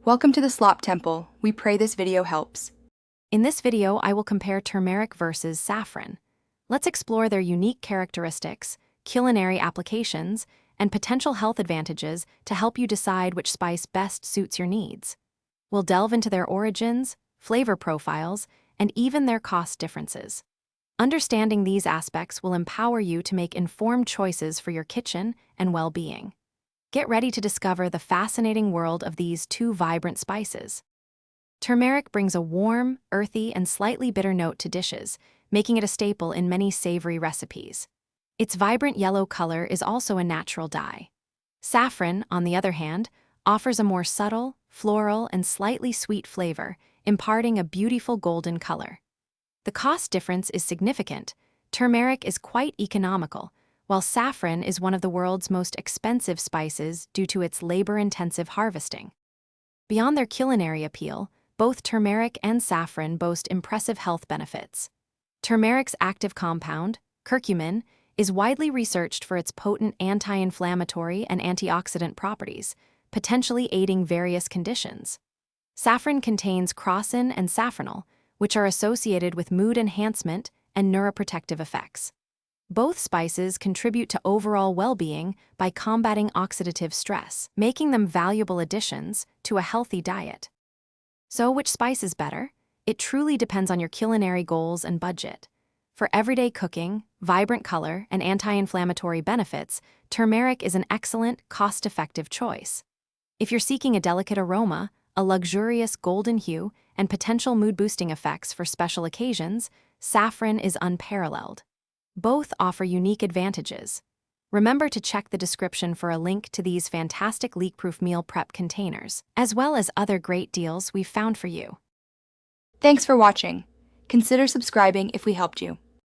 Welcome to the Slop Temple. We pray this video helps. In this video, I will compare turmeric versus saffron. Let's explore their unique characteristics, culinary applications, and potential health advantages to help you decide which spice best suits your needs. We'll delve into their origins, flavor profiles, and even their cost differences. Understanding these aspects will empower you to make informed choices for your kitchen and well-being. Get ready to discover the fascinating world of these two vibrant spices. Turmeric brings a warm, earthy, and slightly bitter note to dishes, making it a staple in many savory recipes. Its vibrant yellow color is also a natural dye. Saffron, on the other hand, offers a more subtle, floral, and slightly sweet flavor, imparting a beautiful golden color. The cost difference is significant. Turmeric is quite economical, while saffron is one of the world's most expensive spices due to its labor-intensive harvesting. Beyond their culinary appeal, both turmeric and saffron boast impressive health benefits. Turmeric's active compound, curcumin, is widely researched for its potent anti-inflammatory and antioxidant properties, potentially aiding various conditions. Saffron contains crocin and saffronol, which are associated with mood enhancement and neuroprotective effects. Both spices contribute to overall well-being by combating oxidative stress, making them valuable additions to a healthy diet. So, which spice is better? It truly depends on your culinary goals and budget. For everyday cooking, vibrant color, and anti-inflammatory benefits, turmeric is an excellent, cost-effective choice. If you're seeking a delicate aroma, a luxurious golden hue, and potential mood-boosting effects for special occasions, saffron is unparalleled. Both offer unique advantages. Remember to check the description for a link to these fantastic leak-proof meal prep containers, as well as other great deals we've found for you. Thanks for watching. Consider subscribing if we helped you.